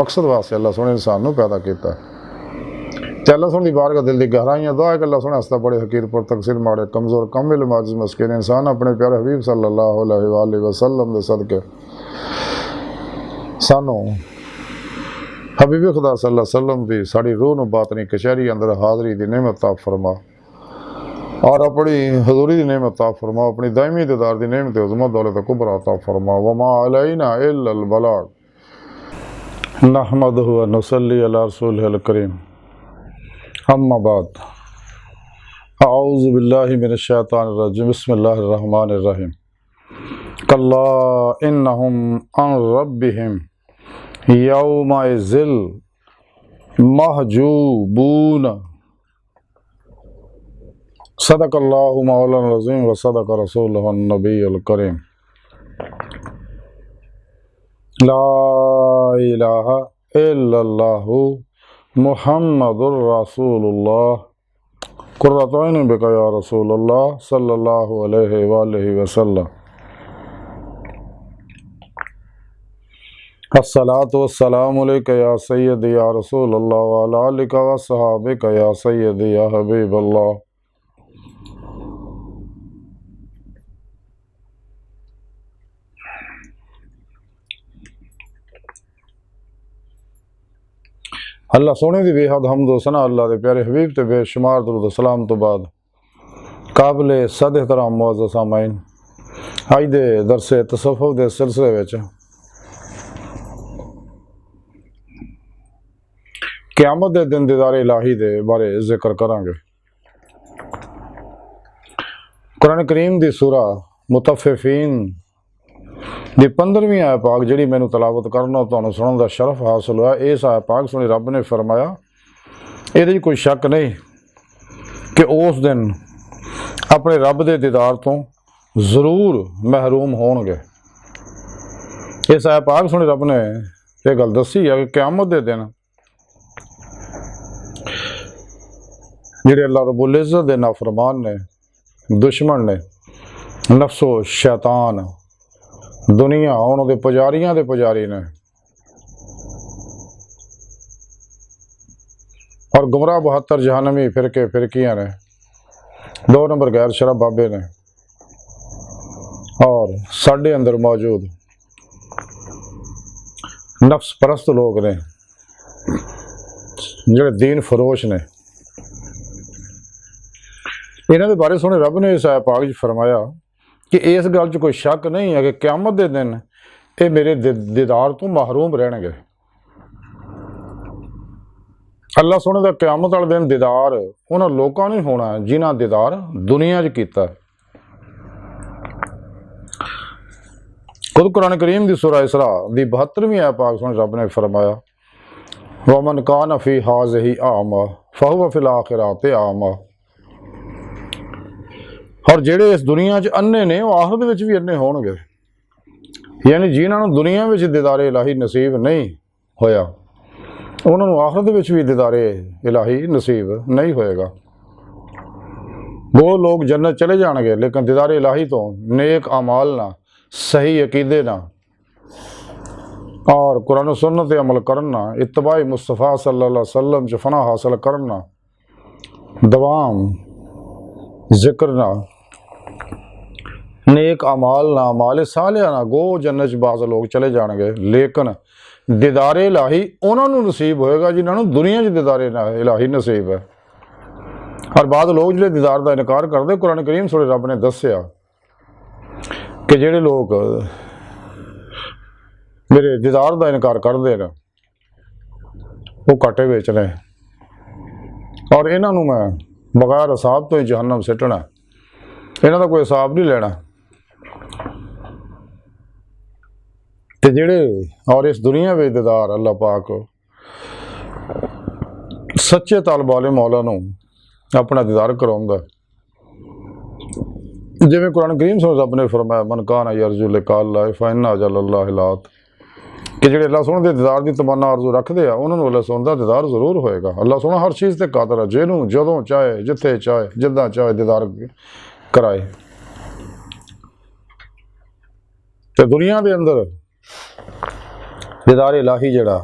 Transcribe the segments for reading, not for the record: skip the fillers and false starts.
मकसद वास्ते अल्लाह सोने इंसान को पैदा किया। तो अल्लाह सोने की बारगाह दिल की गहराइयां दुआ है कि अल्लाह सोने हस्ता बड़े हकीर पर तकसीर माड़े कमज़ोर कमिल माजिज़ मस्किन इंसान अपने प्यारे हबीब सल्लल्लाहु अलैहि वसल्लम के सदके सानू हबीब खुदा सल्लल्लाहु अलैहि वसल्लम की साड़ी रूह न बातनी कचहरी अंदर हाज़री की नेमत अता फरमा और अपनी हजूरी की नेमत अता फरमा, अपनी दायमी दीदार की नेमत उज़्मा दौलत कुबरा अता फरमा। वमा अलैना इल्लल बलाग नहमदुहु व नुसल्ली अला रसूलिहिल करीम। अम्मा बाद अऊज़ु बिल्लाहि मिनश शैतानिर रजीम। बिस्मिल्लाहिर रहमानिर रहीम। कल्ला इन्नहुम अन रब्बिहिम यौमइज़िल महजूबून। सदक़ल्लाहु मौलाना अज़ीम व सदक़ रसूलुहुन नबियुल करीम। ला इलाहा इल्लल्लाहु मुहम्मदुर रसूलुल्लाह कुर्रतु ऐनि बिका या रसूलल्लाह सल्लल्लाहु अलैहि वसल्लम। अस्सलातु वस्सलामु अलैका या सय्यदी या रसूलल्लाह व अला आलिका व अस्हाबिका या सय्यदी या हबीबल्लाह। अल्लाह सोने की बेहद हमदो सना अल्लाह के प्यारे हबीब ते बेशुमार दरूद सलाम तो बाद काबिल सद एहतराम मुअज़्ज़ज़ सामाईन, अज दे दरसे तसव्वुफ़ के सिलसिले विच क़यामत के दिन दीदारे इलाही के बारे जिक्र करांगे। कुरान करीम की सूरा मुतफ़्फ़िफ़ीन दी 15वीं आयत पाक जिहड़ी मैनू तलावत करना तुहानूं सुनन दा शरफ हासिल होया। इस आयत पाक सुनी रब ने फरमाया इहदे कोई शक नहीं कि उस दिन अपने रब के दीदार तो जरूर महरूम होणगे। इस आयत पाक सुनी रब ने यह गल दसी है कि क़यामत के दिन जिहड़े अल्लाह रब्बुल इज़्ज़त दे नाफरमान ने, दुश्मन ने, नफ्सो शैतान दुनिया उन्होंने पुजारियां दे पुजारी ने और गुमराह 72 जहन्नमी फिरके फिरकियां ने, 2 नंबर गैर शरब बाबे ने और साढ़े अंदर मौजूद नफ्स परस्त लोग ने जिहड़े दीन फरोश ने। इन्हां दे बारे सुने रब ने इस आयत पाक च फरमाया कि इस गल च कोई शक नहीं है कि क़यामत के दिन ये मेरे दीदार तो महरूम रहणगे। अल्लाह सोने का क़यामत वाले दिन दीदार उन्होंने लोगों नहीं होना जिन्हें दीदार दुनिया च कीता। खुद कुरान करीम की सूरा इसरा दी 72वीं आयत पाक सुन रब ने फरमाया वमन कान फी हाज़िही आमा फहुव फिल आखिराति आमा। और जेड़े इस दुनिया च अन्ने ने वो आखिरत विच भी अन्ने होणगे। यानी जिन्होंने दुनिया में दीदारे इलाही नसीब नहीं होया उन्होंने आखिरत विच भी दीदारे इलाही नसीब नहीं होएगा। वो लोग जन्नत चले जाएंगे लेकिन दीदारे इलाही तो नेक अमाल ना, सही अकीदे ना और कुरान सुन्नत अमल करना, इत्तबाई मुस्तफ़ा सल्लल्लाहु अलैहि वसल्लम च फना हासिल करना, दवाम जिक्र ना, नेक अमाल ना, अमाल सालिहा ना, गो जन्नत बाज़ लोग चले जाएंगे लेकिन दीदारे इलाही उन्होंने नसीब होएगा जिन्होंने दुनिया च दीदारे इलाही नसीब है। और बाद लोग जो दीदार का इनकार करते कुरान करीम सुने रब ने दसिया कि जेडे लोग मेरे दीदार का इनकार करते हैं वो काटे बेच रहे और इन्हों मैं बगैर हिसाब तो ही जहन्नम सिटना, इन्हों का कोई हिसाब नहीं लेना। तो जेड़े और इस दुनिया में दीदार अल्लाह पाक सच्चे तालब वाले मौला नूं अपना दीदार करवाउंदा। जिवें कुरान करीम से रब ने फरमाया मन कान यरजू लिक़ा अल्लाह फ़इन्ना अजलल्लाहि लात कि जेड़े अल्लाह सोहणे दे दीदार की तमन्ना आरजू रखते हैं उन्होंने अल्लाह सोहणे दा दीदार जरूर होएगा। अल्लाह सोहणा हर चीज़ ते कादिर है, जिन्हों जदों चाहे जिथे चाहे जिदा चाहे दीदार कराए। तो दुनिया के अंदर दीदार इलाही जड़ा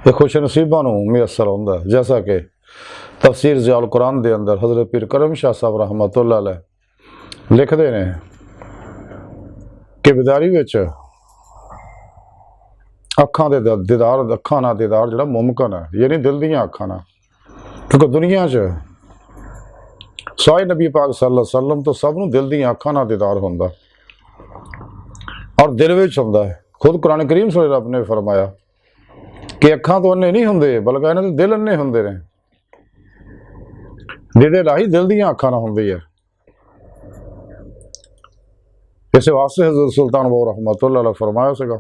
ये खुश नसीबा मैसर होंदा है। जैसा कि तफसीर ज़ियाउल कुरान के अंदर हज़रत पीर करम शाह साहब रहमतुल्लाह अलैह लिखते हैं कि बेदारी विच अखां दे दीदार, अखां नाल दीदार जिहड़ा मुमकिन है, यानी दिल दीयां अखां नाल, क्योंकि दुनिया च साए नबी पाक सल्लल्लाहु अलैहि वसल्लम तो सब नूं दिल दीयां अखां नाल दीदार हुंदा और दिल विच हुंदा है। खुद कुरान करीम सूरह रब ने फरमाया कि अखां तो अन्ने नहीं हुंदे, बल्कि इन्हां दे दिल अन्ने हुंदे ने। दीदे लाही दिल दीयां अखां नाल हुंदी है। इस वास्ते हज़रत सुल्तान वो रहमतुल्लाह अलैह फरमाया सीगा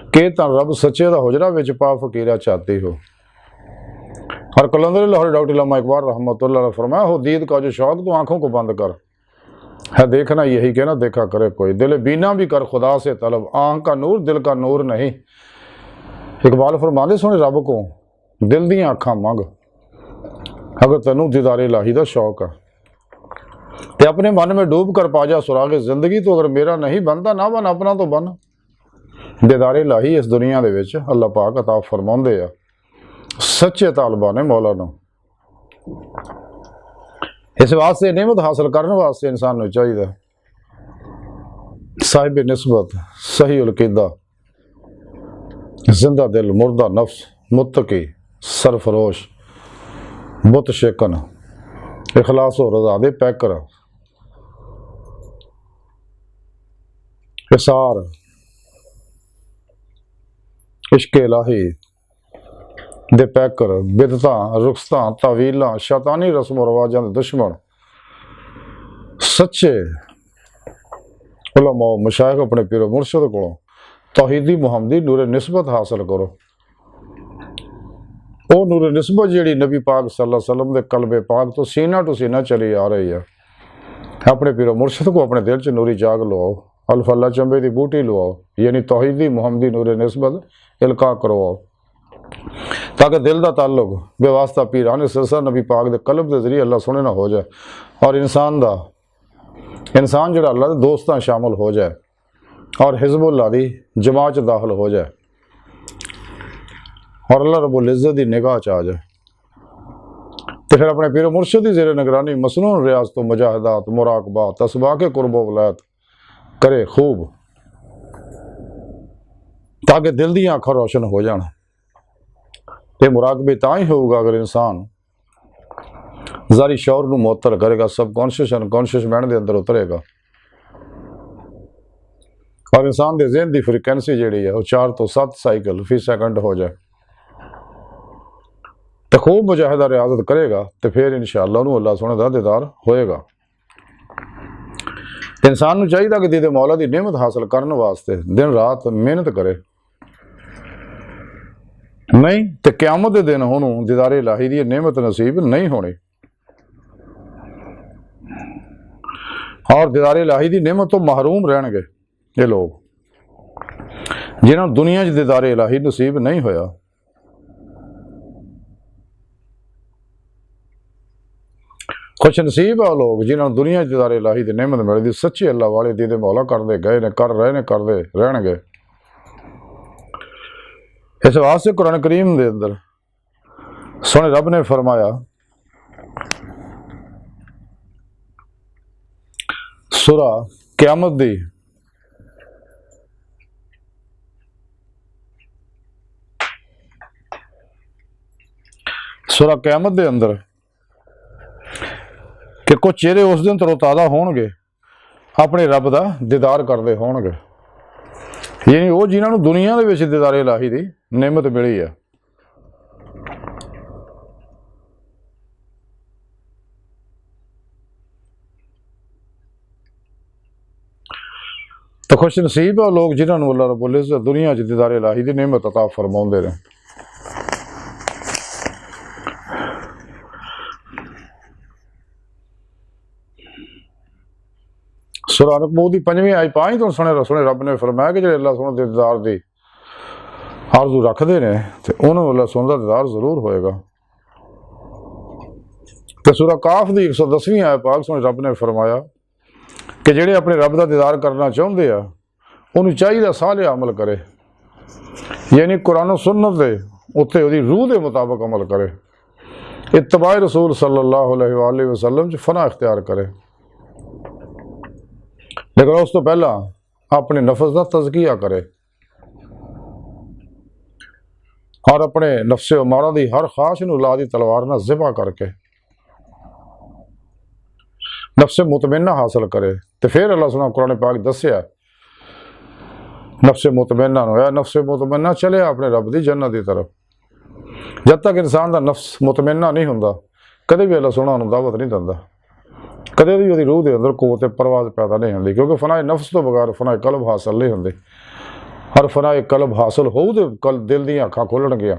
कि तां रब सच्चे दा हुजरा विच पा फकीरा चाहती हो। और कलंदर लाहौर डॉक्टर इल्लामा इकबाल रहमतुल्लाह अलैह फरमाया हो दीद का जो शौक तो आंखों को बंद कर है देखना यही कहना देखा करे कोई, दिल बीना भी कर खुदा से तलब, आंख का नूर दिल का नूर नहीं। इकबाल फरमाते सुने रब को दिल दीयां अखां मंग, अगर तेनू दीदारे इलाही दा शौक है तो अपने मन में डूब कर पा जा सुरागे जिंदगी, तो अगर मेरा नहीं बनता ना बन, अपना तो बन। दीदारे इलाही इस दुनिया दे विच अल्लाह पाक अता फरमाउंदे आ सच्चे तालबा ने मौला नूं। इस वास्ते नेमत हासिल करने वास्ते इंसान नूं चाहिए साहिब निस्बत, सही उलकीदा, जिंदा दिल, मुर्दा नफ्स, मुत्तकी, सरफरोश, बुत शेकन, इखलास और रज़ा दे पैकर, इसार, इश्क इलाही दे पैकर, बिदतां, रुखसतां, तावीलां, शैतानी रस्म रवाजां दे दुश्मन, सच्चे उलमा मशाइख अपने पीरो मुर्शद कोलों तौहीदी मुहम्मदी नूर निस्बत हासिल करो। वो नूर निस्बत जी नबी पाक सल्लल्लाहु अलैहि वसल्लम के कलबे पाक तो सीना टू सीना चली आ रही है। अपने पीरो मुर्शद को अपने दिल च नूरी जाग लुआओ, अल्फल्ला चंबे की बूटी लुआओ, यानी तौहीदी मुहम्मदी नूर निस्बत इल्का करवाओ, ताकि दिल का ताल्लुक बेवास्ता पीराने सिलसिला नबी पाक के कल्ब के जरिए अल्लाह सुने ना हो जाए और इंसान जो अल्लाह के दोस्तां शामिल हो जाए और हिजबुल्लाह की जमात दाखिल हो जाए और अल्लाह रब्बुल इज़्ज़त की निगाह च आ जाए। तो फिर अपने पीर मुर्शद की ज़ेरे निगरानी मसनून रियाज तो मुजाहिदात, मुराकबात, तस्बाके कुर्बो वलायत करे खूब, ताकि दिल दी अखां रोशन हो जान। तो मुराकबे तां ही होगा अगर इंसान ज़ारी शौर नूं मुअत्तल करेगा, सब कॉन्शियस अनकॉन्शियस माइंड के अंदर उतरेगा और इंसान के ज़हन की फ्रीकुएंसी जी है वो 4 तो 7 साइकिल फी सैकेंड हो जाए तो खूब मुजाहिदा रियाजत करेगा, तो फिर इंशाअल्लाह उन्होंने अल्लाह सोने का दीदार होएगा। इंसान को चाहिए कि दीदे मौला की नेमत हासिल करने वास्ते दिन रात मेहनत करे, नहीं तो क्यामत के दिन उन्होंने दीदारे इलाही की नेमत नसीब नहीं होनी और दीदारे इलाही की नेमत तो महरूम रहणगे ये लोग जिन्होंने दुनिया च दीदारे इलाही नसीब नहीं होया। खुश नसीब है लोग जिन्होंने दुनिया च दीदारे इलाही की नेमत मिलती, सच्चे अल्लाह वाले दीदे मौला करते गए ने, कर रहे ने, करते रहणगे। इस वास्ते कुरान करीम के अंदर सोने रब ने फरमाया सूरा क़यामत दी सूरा क़यामत दे अंदर कि कुछ चेहरे उस दिन तरोताज़ा होणगे अपने रब का दीदार करते होणगे, यानी वो जिन्होंने दुनिया के विच दीदारे इलाही की नेमत मिली है। तो खुश नसीब है लोग जिन्होंने अल्लाह रब्बुल इज़्ज़त दुनिया च दीदारे इलाही की नेमत अता फरमाउंदे ने। सूरा अनकबूत की 5वीं आई पाई तो सुने रब ने फरमाया कि जो अल्लाह सोने के दीदार की आरजू रखते हैं तो उन्होंने अल्लाह सोने का दीदार जरूर होएगा। तो सूरा काफ की 110वीं आय पाक सोने रब ने फरमाया कि जेड़े अपने रब का दीदार करना चाहते हैं उन्हें चाहिए साले अमल करे, यानी कुरान और सुन्नत दे उत्ते उहदी रूह के मुताबिक अमल करे, इत्तबाए रसूल सल्लल्लाहु अलैहि वसल्लम च फना इख्तियार करे। लेकिन उस तो पहला अपने नफ्स का तज़किया करे और अपने नफ्से उमारा दी हर ख्वाहिश नूं ला दी तलवार नाल ज़िबा करके नफ्से मुतमइन्ना हासिल करे। तो फिर अल्लाह सुना कुरान पाक दस्या नफ्से मुतमइन्ना होया, नफ्से मुतमइन्ना चले अपने रब की जन्नत की तरफ। जब तक इंसान का नफ्स मुतमइन्ना नहीं होंदा कदे भी अल्लाह सुना उन्हें दावत नहीं दिंदा, कदे भी उसकी रूह के अंदर कुव्वत परवाज़ पैदा नहीं होंदी, क्योंकि फनाए नफ्स तो बगैर फनाए कल्ब हासिल नहीं होंदी। हर फनाए कल्ब हासिल होऊ तो कल दिल दी अखां खुलणगियां,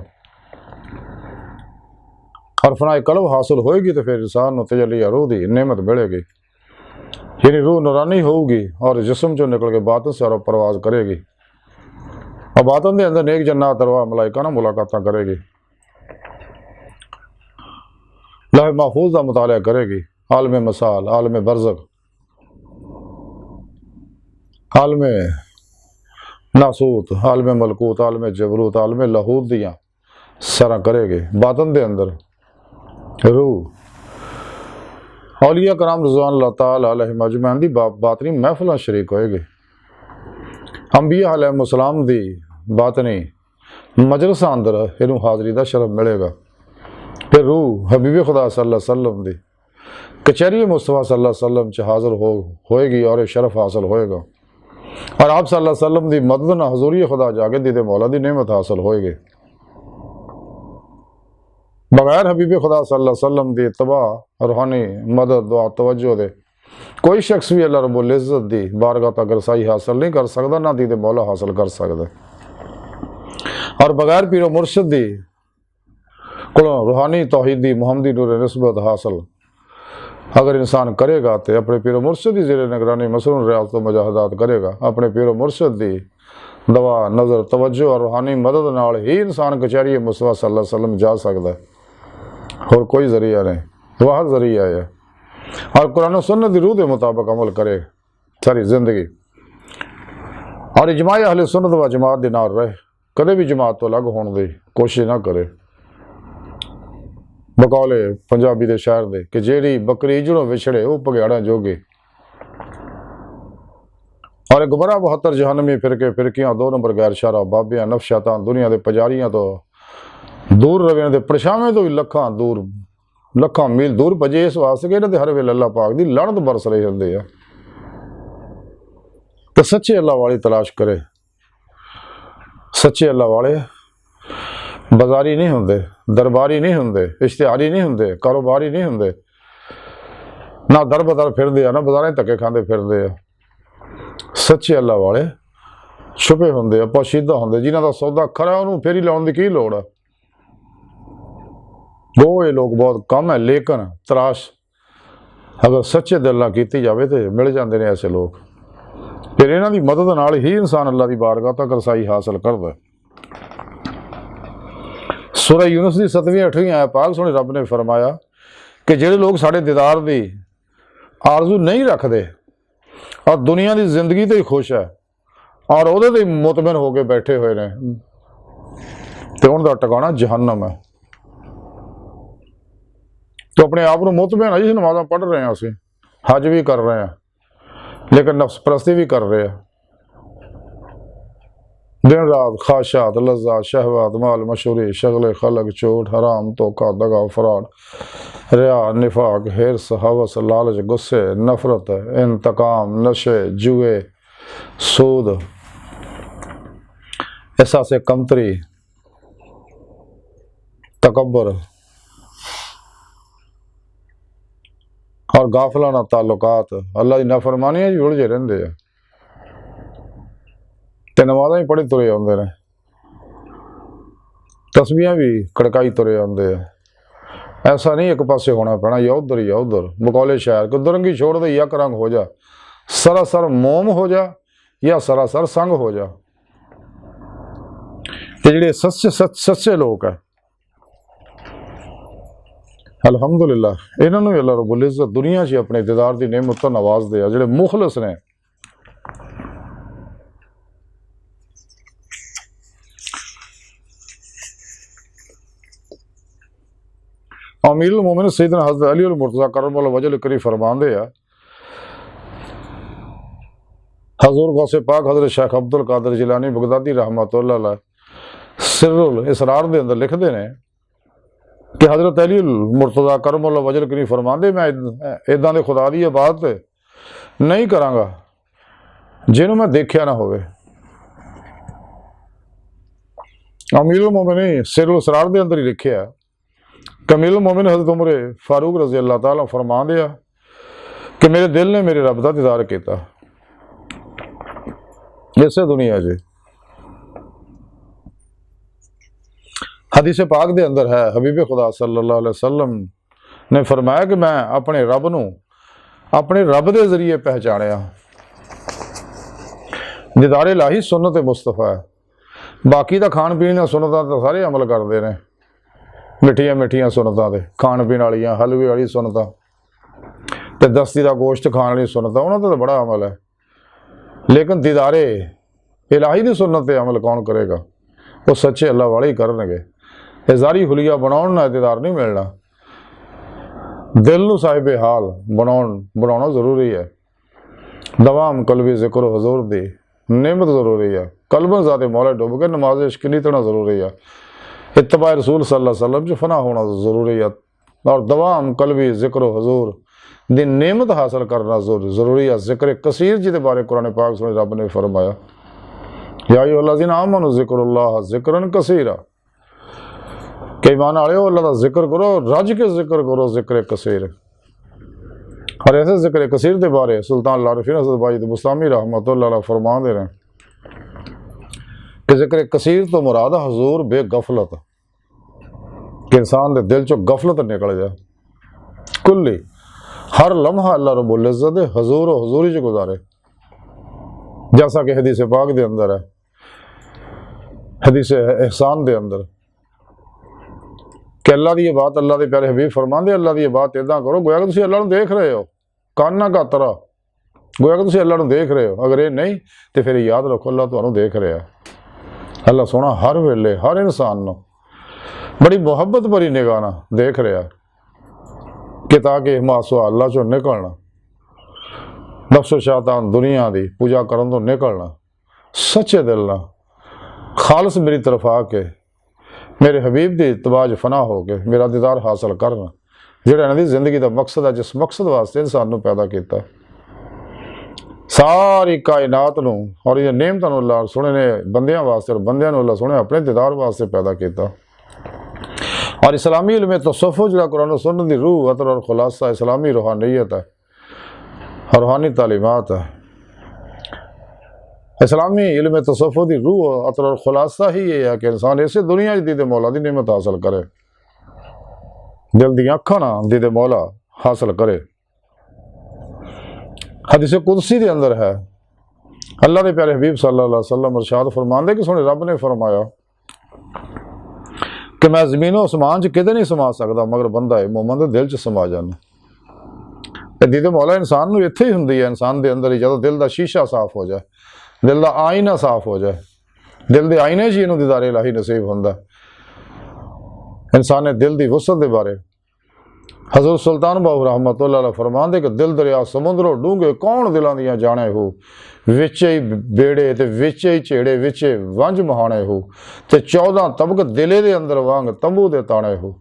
हर फनाए कल्ब हासिल होएगी तो फिर इंसान नूं तजल्ली रूह की नेमत मिलेगी, यानी रूह नूरानी होगी और जिस्म चो निकल के बातन से और परवाज़ करेगी और बातन के अंदर नेक जन्नात अरवाह मलाइका नाल मुलाकातां करेगी, लौह महफूज का मुताला करेगी, आलम मसाल, आलम बरज़ख, आलम नासूत, आलम मलकूत, आलम जबरूत, आलम लाहूत दियाँ सरा करेगी। बातन के अंदर रूह औलिया कराम रज़वानुल्लाह ताला अलैहिम अजमईन दी बातनी महफिल शरीक होएगी, अंबिया अलैहिस्सलाम दी बातनी मजलिस अंदर इनू हाज़री का शरफ मिलेगा। फिर रूह हबीब खुदा सल्लल्लाहु अलैहि वसल्लम दी कचहरी मुस्तफ़ा सल्लल्लाहु अलैहि वसल्लम च हाज़िर होएगी और शरफ हासिल होएगा और आप सल्लल्लाहु अलैहि वसल्लम दी मदद नाल हुज़ूरी खुदा जाके दीदे मौला दी नेमत हासिल होएगी। बगैर हबीब खुदा सल्लल्लाहु अलैहि वसल्लम दी इत्तबा रूहानी मदद दुआ तवज्जो दे कोई शख्स भी अल्लाह रब्बुल इज़्ज़त दी बारगाह तक रसाई हासिल नहीं कर सकता, ना दीदे मौला हासिल कर सकता। और बगैर पीरो मुर्शिद दी कोलों रूहानी तौहीदी मुहम्मदी नूर निस्बत हासिल अगर इंसान करेगा तो अपने पीरो मुर्शिद की ज़ेरे निगरानी मसरून रियाज़त व मुजाहदात करेगा, अपने पीरो मुर्शिद दी दवा नज़र तवज्जो और रूहानी मदद नाल ही इंसान कचहरी मुस्तफ़ा सल्लल्लाहु अलैहि वसल्लम जा सकता है, और कोई ज़रिया नहीं, वह ज़रिया है। और कुरान और सुन्नत की रूह के मुताबिक अमल करे सारी जिंदगी और इजमाए अहले सुन्नत व जमात के नाल रहे, कदे भी जमात तो अलग होने की कोशिश ना करे। बकौले पंजाबी के शायर दे कि जेड़ी बकरी जड़ों विछड़े वो भगेड़ा जोगी, और गुबरा 72 जहनमी फिरके फिरकियां 2 नंबर गैर शारा बाबियां नफ शैतान दुनिया के पुजारियां तो दूर रवे दे परछावें तो भी लखां मील दूर भजे इस वास्ते कि इन्हां दे हर वेले अल्लाह पाक दी लानत बरस रही होंदी है। तो सच्चे अल्लाह वाली तलाश करे, सच्चे अल्लाह वाले बाजारी नहीं होंदे, दरबारी नहीं होंदे, इश्तिहारी नहीं होंदे, कारोबारी नहीं होंदे, ना दर बदर फिरदे आ, ना बाजारें धक्के खांदे फिरदे आ। सच्चे अल्लाह वाले छुपे होंदे, पोशीदा होंदे, जिन्हां दा सौदा खरा उन्होंने फेरी लाउण दी की लोड़ है। वो ये लोग बहुत कम है, लेकिन तराश अगर सच्चे दिल नाल कीती जावे तो मिल जाते हैं ऐसे लोग। फिर इन्हां दी मदद नाल ही इंसान अल्लाह की बारगाह तक रसाई हासिल करता है। सूरह यूनुस की 7वीं 8वीं आयत पाक सुनी रब ने फरमाया कि ਜਿਹੜੇ लोग साढ़े दीदार की आरजू नहीं रखते और दुनिया की जिंदगी तो ही खुश है और वो तो मुतमिन होकर बैठे हुए ने, तो उनका ठिकाना जहन्नम है। तो अपने आप को मुतमिन है, जिस नमाज़ां पढ़ रहे हैं, असीं हज भी कर रहे हैं, लेकिन नफ्स परस्ती भी कर रहे हैं, दिन रात ख्वाहिशात लज्जात शहवात माल मशहूरी शगल खलक चोट हराम धोखा दगा फराड रिया निफाक हिर्स हवस लालच गुस्से नफरत इंतकाम नशे जुए सूद एहसास कमतरी तकब्बर और गाफलाना ताल्लुकात अल्लाह की नाफरमानियां जी उलझे रहंदे आ ते नमाज़ां ही पढ़ी तुरे आउंदे ने, तस्बीहां भी कड़काई तुरे आउंदे आ। ऐसा नहीं एक पासे होना पैना, या उधर मकौले शायर को दुरंगी छोड़ दे या करंग हो जा, सरासर मोम हो जा या सरासर संग हो जा। ये जिहड़े सच्चे लोग है अल्हम्दुलिल्लाह इन्हां नूं अल्लाह रब्बुल इज़्ज़त दुनिया 'च अपने दीदार की नेमत तो नवाज दे, जिहड़े मुखलिस ने। अमीरुल मोमिन सैयदना हज़रत अली अल मुर्तज़ा करमल्लाहु वजहहु करीम फरमांदे आ हजूर गौसे पाक हज़रत शेख अब्दुल कादिर जिलानी बगदादी रहमतुल्लाह अलैह सिर्रुल इसरार दे अंदर लिखते ने कि हज़रत अली मुर्तज़ा करमल्लाहु वजहहु करीम फरमांदे मैं इदां दे खुदा दी इबादत नहीं करांगा जिन्हों मैं देखा ना होवे। अमीरुल मोमिनीन सिर्रुल इसरार दे अंदर ही लिखिया कमीरुल मोमिनीन हज़रत उमर फारूक रज़ी अल्लाह तआला फरमांदे आ कि मेरे दिल ने मेरे रब दा दीदार किया इसे दुनिया जी। हदीस पाक दे अंदर है हबीब खुदा सल्लल्लाहु अलैहि वसल्लम ने फरमाया कि मैं अपने रब नूं अपने रब के जरिए पहचानिया। दीदारे इलाही सुन्नत मुस्तफा है। बाकी तो खाण पीण सुन्नतां तो सारे अमल करते हैं, मिठिया मिठिया सुन्नतां ते खाण पीण वालियां हलवे वाली सुन्नतां ते दस्ती का गोश्त खाण वाली सुन्नतां उन्हां ते बड़ा अमल है। लेकिन दीदारे इलाही की सुन्नत पर अमल कौन करेगा? वो सच्चे अल्लाह वाले ही करनगे। इज़ारी हुलिया बनाउण नाल दीदार नहीं मिलना। दिल नूं साहिबे हाल बनाउणा जरूरी है। दवाम कलबी जिक्र हजूर दी नेमत जरूरी है। कलबन ज़ाते मौला डुब के नमाज इश्क नीतना जरूरी है। इत्तबा रसूल सल्लल्लाहु अलैहि वसल्लम च फना होना जरूरी है और दवाम कलबी जिक्र हजूर दी नेमत हासिल करना जरूरी है। जिक्र कसीर जिहदे बारे कुरान पाक सुने रब ने फरमाया या अय्युहल्लज़ीना आमनू ज़िक्रुल्लाह ज़िक्रन कसीरा कि ईमान वालेओ अल्लाह का जिक्र करो, रज के जिक्र करो, जिक्र कसीर। और ऐसे जिक्र कसीर के बारे सुल्तान लारफीन हज़रत बाजिद बुस्तामी रहमतुल्लाह अलैह फरमाते हैं कि जिक्र कसीर तो मुराद हजूर बेगफलत कि इंसान के दिल चो गफलत निकल जाए। कुल्ली हर लम्हा अल्लाह रब्बुल इज़्ज़त हजूर और हजूरी च गुजारे। जैसा कि हदीस पाक के अंदर है, हदीस एहसान के अंदर कि अल्लाह की बात अल्लाह के प्यारे हबीब फरमाते अल्लाह की बात इदा करो गोया कि तुम अल्लाह को देख रहे हो, काना का तरा गोया कि तुम अल्लाह को देख रहे हो। अगर ये नहीं तो फिर याद रखो अल्लाह तुहानू देख रहा है। अल्लाह सोना हर वेले हर इंसान को बड़ी मुहब्बत भरी निगाह ना देख रहा कि ताकि मासुआ अल्लाह चो निकलना, नफ्सो शैतान दुनिया की पूजा करन तो निकलना, सच्चे दिल ना खालस मेरी तरफ आके मेरे हबीब की इत्तबाज फना हो के मेरा दीदार हासिल करना जिहड़ा इन्हां दी जिंदगी का मकसद है, जिस मकसद वास्ते इंसान नूं पैदा किया। सारी कायनात नूं और ये नेमतां नूं अल्लाह सोहणे ने बंदियां वास्ते और बंदियां नूं अल्लाह सोहणे अपने दीदार वास्ते पैदा किया। और इस्लामी इल्म तसव्वुफ जिहड़ा कुरान और सुन्नत दी रूह अतर और खुलासा इस्लामी रूहानियत है, रूहानी तालीमात है। इस्लामी इल्म तसव्वुफ दी रूह अतर और खुलासा ही ये है कि इंसान इसे दुनिया दीदे मौला दी नेमत हासिल करे, दिल दी अखां नाल दीदे मौला हासिल करे। हदीस कुदसी के अंदर है अल्लाह के प्यारे हबीब सल्लल्लाहु अलैहि वसल्लम इरशाद फरमांदे कि सोने रब ने फरमाया कि मैं जमीनों आसमान च किते नहीं समा सकता मगर बंदा है मोमन दे दिल च समा जाना। दीदे मौला इंसान नूं इत्थे ही हुंदी है, इंसान दे अंदर ही। जदों दिल दा शीशा साफ हो जाए, दिल का आईना साफ हो जाए, दिल के आईने च इन्हूं दीदारे इलाही नसीब हुंदा। इंसान ने दिल की वसत के बारे हजरत सुल्तान बाहू रहमतुल्लाह अलैह फरमांदे कि दिल दरिया समुद्रों डूंगे कौन दिलों दियां जाने हो, विच ही बेड़े ते विच ही झेड़े विच वंज महाने हो ते 14 तबक दिले दे अंदर वांग तंबू दे ताने हो।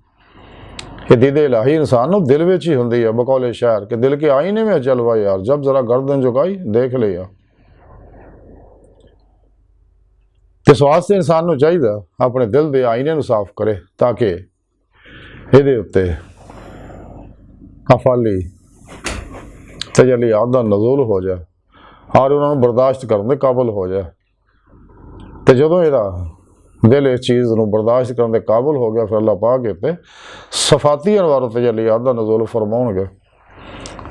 ये दीदे इलाही इंसान नूं दिल विच ही हुंदी है। बकौले शायर के दिल के आईने में जलवा यार जब जरा गर्दन झुकाई देख लिया। इस वास्ते इंसान नूं चाहिए अपने दिल के आईने नूं साफ करे ताकि इहदे उत्ते अफाली तजल्लियात दा नज़ूल हो जाए और उन्होंने बर्दाश्त करने के काबिल हो जाए। तो जदों इहदा दिल इस चीज़ नूं बर्दाश्त करने के काबिल हो गया फिर अल्लाह पाक इत्ते सफाती अनवार तजल्लियात दा नज़ूल फरमाउणगे।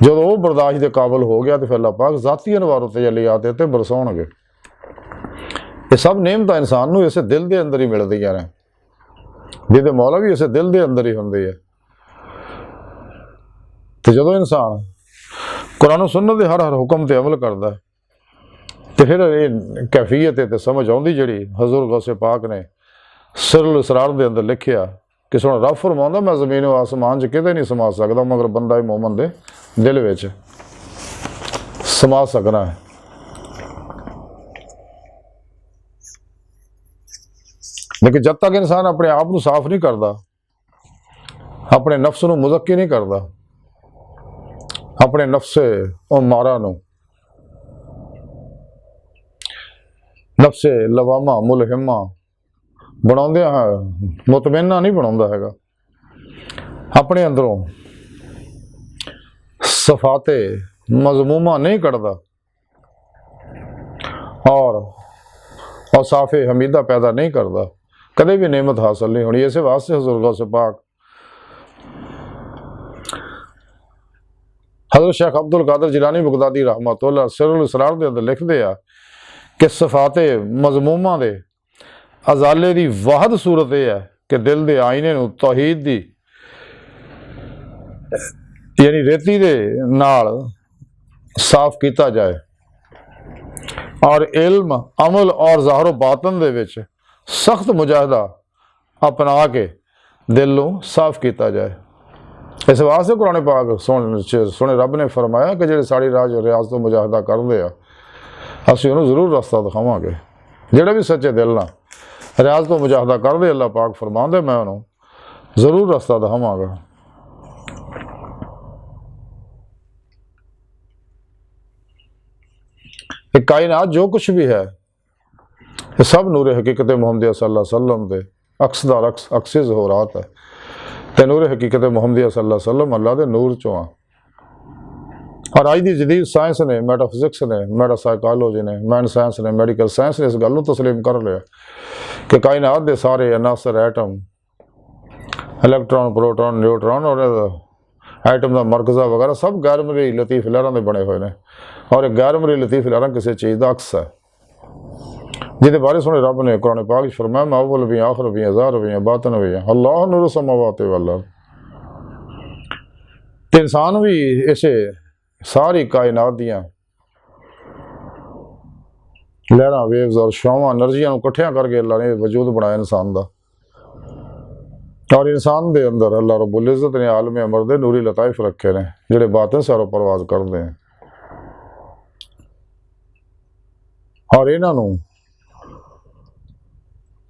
जदों वो बर्दाश्त के काबिल हो गया तो फिर अल्लाह पाक ज़ाती अनवार तजल्लियात इत्ते बरसाउणगे। ये सब नेमत इंसान नूं इस दिल के अंदर ही मिलदियां ने, जिहदे मौला भी इस दिल के अंदर ही हुंदी है। तो जदों इंसान कुरान और सुन्नत के हर हुक्म से अमल करता है तो फिर ये कैफियत है तो समझ आउंदी जिहड़ी हजूर गौसे पाक ने सिरुल इसरार के अंदर लिखिया कि सुन रब फरमाउंदा मैं जमीन आसमान च किते नहीं समा सकदा, मगर बंदा मोमन दे दिल विच समा सकना है। लेकिन जब तक इंसान अपने आप को साफ नहीं करता, अपने नफ्स को मुज़क्की नहीं करता, अपने नफ्से और मारा नफ्से लवामा मुलहिमा बनाउंदे मुतमइना नहीं बनाउंदा हैगा, अपने अंदरों सफाते मजमूमा नहीं कढ़दा और साफे हमीदा पैदा नहीं करता, कदे भी नेमत हासिल नहीं होनी। इस वास्ते हुज़ूर गौस पाक हज़रत शेख अब्दुल कादिर जिलानी बगदादी रहमतुल्लाह सिरुल इसरार दे अंदर लिखते हैं कि सफाते मजमूमा दे अजाले की वाहद सूरत यह है कि दिल के आईने नूं तौहीद दी यानी रेती दे नाल साफ किया जाए और इल्म अमल और ज़ाहिर बातन दे विच सख्त मुजाहिदा अपना के दिल नूं साफ किया जाए। इस वास्ते कुरान पाक सुने रब ने फरमाया कि जिहड़े साड़ी रियाज तो मुजाहिदा करते हैं असीं उन्होंने जरूर रास्ता दिखावांगे। जिहड़े भी सच्चे दिल नाल रियाज तो मुजाहिदा करते अल्लाह पाक फरमांदे मैं उन्होंने जरूर रास्ता दिखावांगा। कायनात जो कुछ भी है सब नूर हकीकत मुहम्मदिया सल्लल्लाहु अलैहि वसल्लम दे अक्सदार अक्सिज हो रहा है। तो नूर हकीकत मुहम्मदिया सल्लल्लाहु अलैहि वसल्लम अल्लाह दे नूर चो आ। और अज की जदीद साइंस ने, मैटाफिजिक्स ने, मेटासाइकोलॉजी ने, मैंड साइंस ने, मैडिकल साइंस ने इस गल तस्लीम कर लिया कि कायनात के सारे अनासर एटम इलैक्ट्रॉन प्रोटॉन न्यूट्रॉन और एटम का मरकज़ा वगैरह सब गैर मरी लतीफ लहरां के बने हुए हैं। और गैर मरी लतीफ लहरां किसी चीज़ का अक्स है जिहदे बारे सुने रब ने कुरान पाक फरमाया मैं अव्वल भी आखिर भी ज़ाहिर भी बातिन भी अल्लाह नूर समावात वल अर्ज़। इंसान भी इसे सारी कायनात दियां लहरां वेव्स और शावां एनर्जियां इकट्ठियां करके अल्लाह ने वजूद बनाया इंसान का। और इंसान के अंदर अल्लाह रब्बुल इज़्ज़त ने आलम अमर दे नूरी लताइफ रखे ने जिहड़े बातें सैरो परवाज करते हैं। और इन्हों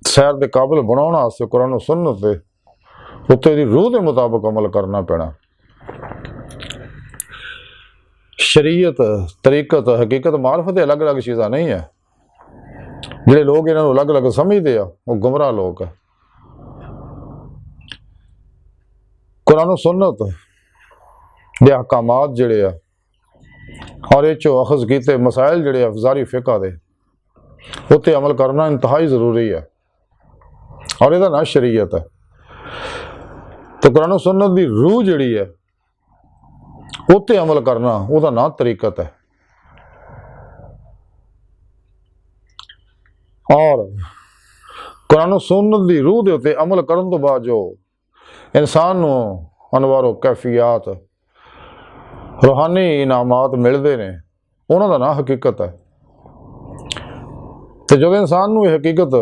सैर के काबिल बनाने वास्ते कुरान सुन्नत दे उत्ते दी रूह के मुताबिक अमल करना पैना। शरीयत तरीकत हकीकत मार्फत अलग अलग चीज़ा नहीं है। जिहड़े लोग इन्हों अलग अलग समझते हैं वो गुमराह लोग है। कुरान सुन्नत दे अहकामात जिहड़े आ और ये चो अखज़ कीते मसाइल जिहड़े अफजारी फ़िक़ह दे उत्ते अमल करना इंतहाई ज़रूरी है और इहदा नाम शरीयत है। तो कुरान सुन्नत दी रूह जिहड़ी है उत्ते अमल करना उहदा नाम तरीकत है। और कुरान सुन्नत दी रूह दे उत्ते अमल करन तो बाद जो इंसान नूं अनवारो कैफियत रूहानी इनामात मिलते हैं उन्हों का नाम हकीकत है। तो जब इंसान नूं हकीकत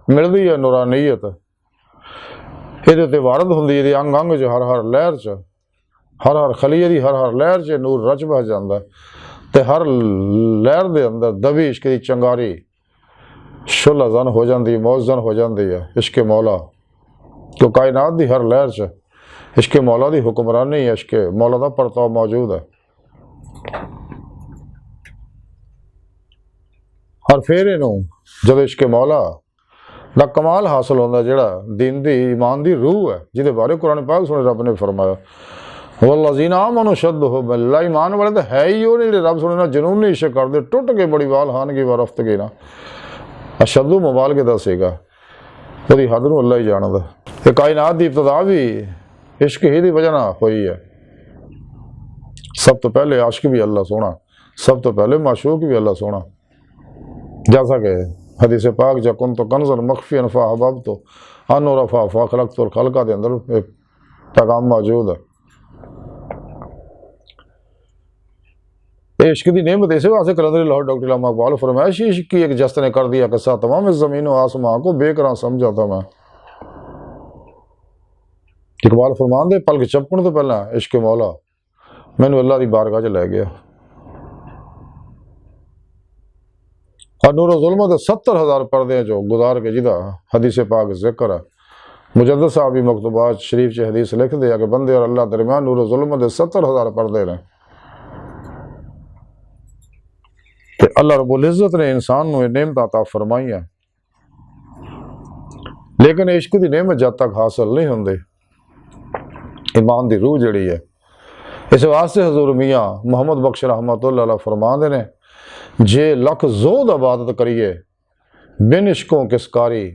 मिलती है नूरानीयत ये वारद होंगी ये अंग अंग च हर हर लहर च हर हर खलीए की हर हर लहर च नूर रच बह जाता है। तो हर लहर के अंदर दबी इश्क की चंगारी शुल जन हो जाती मौजन हो जाती है इश्क मौला। तो कायनात की हर लहर च इश्क मौला की हुक्मरानी इश्क मौला का परताव मौजूद है। और फिर इनू जब इश्क मौला का कमाल हासिल होता जोड़ा दीन दी ईमान की रूह है जिहदे बारे कुरान पाक सुने रब ने फरमाया वल्लज़ीना आमनू शद्द हो बिल्लाह। ईमान वाले तो है ही वो नहीं रब सुने ना जुनूनी इश्क करते टुट के बड़ी वाल खानगी व रफ्तगी ना अशद्दु मुबालगे दा सीगा वो हद नूं अल्लाह ही जानदा। ते कायनात की इब्तदा भी इश्क ही की वजह हुई है। सब तो पहले आशिक भी अल्लाह सोना, सब तो पहले माशूक भी अल्लाह सोना। जैसा कि हदीस पाक जकुन तो कंज़न मख्फी अनफा हबब तो अन रफा फा खलक तो खलका के अंदर पैगाम मौजूद है। इश्क की नेमत इस वास्ते कलंदरी लाहौर डॉक्टर इलामा इकबाल फरमाया इश्क की एक जस्त ने कर दिया किस्सा तमाम इस ज़मीन व आसमां को बेकरार समझा था मैं। इकबाल फरमांदे पलक झपकण तो पहला इश्क मौला मैनू अल्लाह की बारगाह च लै गया। और नूर जुल्म के 70,000 पर्दे चो गुजार के जिदा हदीस पाक जिक्र है। मुजद्दिद साहब भी मकतूबात शरीफ च हदीस लिखते हैं कि बंदे और अल्लाह दरमियान नूर जुल्म के 70,000 पर्दे ने। ते अल्लाह रब्बुल इज्जत ने इंसान नूं नेमत अता फरमाई है, लेकिन इश्क की नेमत जब तक हासिल नहीं होंदी ईमान की रूह जिहड़ी है। इस वास्ते हजूर मियाँ मुहम्मद बख्श रहमतुल्लाह अलैह फरमाते ने जे लख जोद इबादत करिए बिन इश्कों किसकारी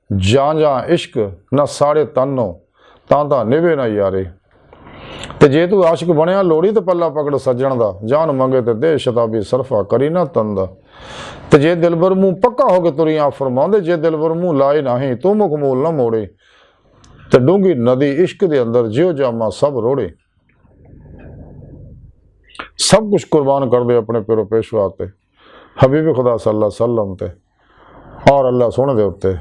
जां जां इश्क ना साढ़े तनो तां निवे ना यारे। ते जे तू आशिक बनया लोड़ी तो पल्ला पकड़ सज्जण दा जान मंगे ते दे शताबी सरफा करी ना तन दा। ते जे दिलबर मुँह पक्का हो के तुरिया फरमांदे जे दिलबर मुँह लाए नहीं तू मुख मूल ना मोड़े। ते डूंगी नदी इश्क दे अंदर जियो जामा सब रोड़े। सब कुछ कुर्बान कर दे अपने पेरो पेशवा ते हबीब खुदा सल्लल्लाहु अलैहि वसल्लम ते और अल्लाह सोने दे उत्ते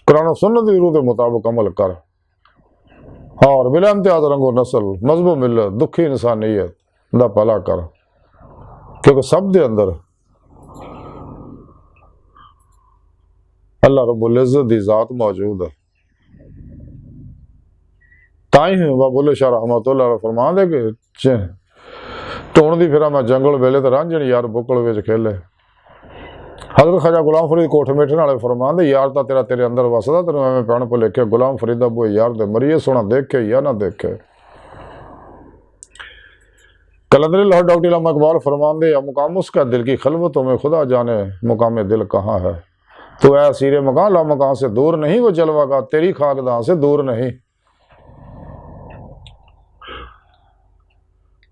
कुरान सुन्नत दी रूह के मुताबिक अमल कर और बिला इम्तियाज रंगो नस्ल मजहब मिलत दुखी इंसानियत दा भला कर, क्योंकि सब दे अंदर अल्लाह रब्बुल इज्जत दी जात मौजूद है। ताई बुल्ले शाह रहमतुल्लाह फरमांदे कि ढूंढदी फिरा मैं जंगल वेले तो रांझण यार बुकल विच खेले। हजरत ख्वाजा गुलाम फरीद कोठ मेठन वाले फरमांदे यार तो तेरा तेरे अंदर वसदा तेन एवं पैण भुलेखे गुलाम फरीदा बुए यार दे मरिए सोना देखे या ना देखे। कलंदरी लाहौर डॉक्टर इलामा इकबाल फरमांदे मुकाम उसका दिल की खलवतों में खुदा जाने मुकाम दिल कहाँ है। तो ऐ सीरे मकान ला मकान से दूर नहीं वो जलवागा तेरी खाकदां से दूर नहीं।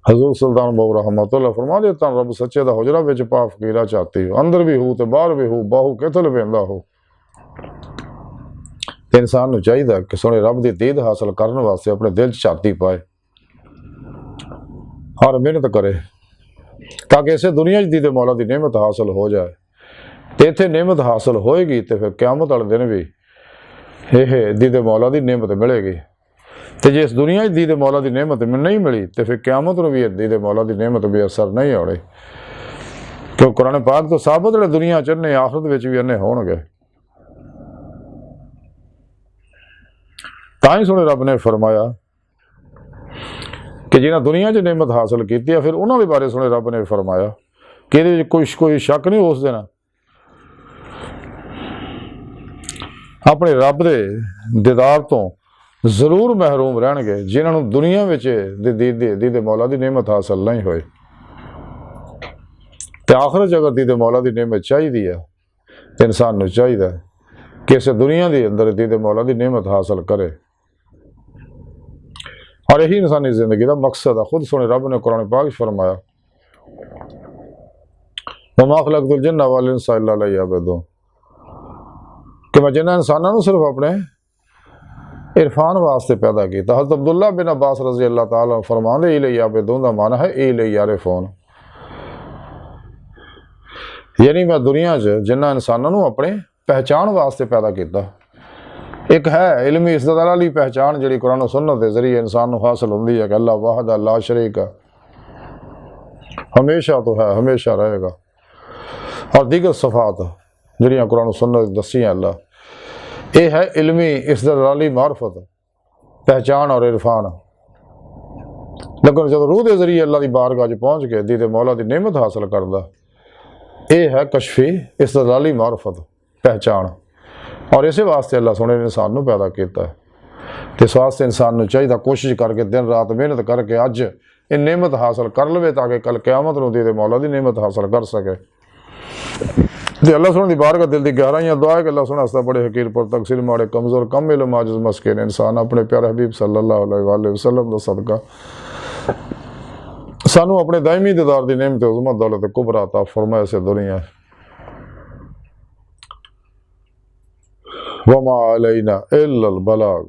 हजूर सुल्तान बाबू रहमतुल्लाह फरमा देता रब सच्चे दा हुजरा विच पा फकीरा चाहती हो अंदर भी हो तो बाहर भी हो बाहू किथल वेंदा हो। इंसान नूं चाहिए कि सोने रब की दीद हासिल करने वास्ते अपने दिल च छाती पाए और मेहनत करे ताकि इसे दुनिया च दीदे मौला की नेमत हासिल हो जाए। तो इत्थे नेमत हासिल होएगी तो फिर क़यामत वाले दिन भी यह दीदे मौला की नेमत मिलेगी। तो जे इस दुनिया दीदे मौला की नेमत नहीं मिली तो फिर क़यामत में भी दीदे मौला की नेमत बेअसर नहीं होनी, क्यों कुरान पाक तो साबित है दुनिया च अन्ने आखिरत विच भी अन्ने होणगे। तां ही सुने रब ने फरमाया कि जिन्हें दुनिया च नेमत हासिल की है फिर उन्होंने बारे सुने रब ने फरमाया कि ये कोई शक नहीं उस दिन अपने रब के दीदार तो जरूर महरूम रहणगे जिन्होंने दुनिया में दीदे मौला की नेमत हासिल नहीं होई। तो आखिर च अगर दीदे मौला की नेमत चाहिए है तो इंसान को चाहिए कि इस दुनिया के अंदर दीदे मौला की नेमत हासिल करे और यही इंसानी जिंदगी का मकसद है। खुद सुने रब ने कुरान पाक फरमाया वमा खलक़तुल जिन्ना वल इंसा इल्ला लियअबुदून कि मैं जिन्ना इंसानों सिर्फ अपने इरफान वास्ते पैदा किया। हज़रत अब्दुल्ला बिन अब्बास रज़ी अल्लाह तआला फरमांदे इलैयाबुदून का माना है इलैयारिफून, यानी मैं दुनिया च जिन्ना इंसानों अपने पहचान वास्ते पैदा किया। एक है इल्मी इज़्ज़त वाली पहचान जी कुरान सुन्नत के जरिए इंसान को हासिल होती है कि अल्लाह वाहद ला शरीक हमेशा तो है हमेशा रहेगा। और दीगर सफ़ात जड़ियाँ कुरान सुन्नत दसियाँ अल्लाह ये है इल्मी इज़्ज़त वाली मार्फत पहचान और इरफान। लेकिन जब रूह के जरिए अल्लाह की बारगाह च पहुँच के दीदे मौला की नेमत हासिल करता ये है कशफी इज़्ज़त वाली मार्फत पहचान। और इस वास्ते अल्लाह सोने ने इंसान को पैदा किया है। तो इस वास्ते इंसान को चाहिए कोशिश करके दिन रात मेहनत करके अज ये नेमत हासिल कर लवे ताकि कल क़यामत नूं दीदे मौला की नेमत हासिल कर सके। तो अल्लाह सोने की बारगाह दिल की गहराइयां दुआ है कि अल्लाह सोने वास्ते बड़े हकीर पर तकसीर माड़े कमज़ोर कम इल्म आजिज़ मस्किन इंसान अपने प्यारे हबीब सल्लल्लाहु अलैहि वसल्लम दा सदका सानू अपने दायमी दीदार की नेमत उज़्मा दौलत कुबरा अता फरमाए से दुनिया वमा अलैना इल्लल बलाग।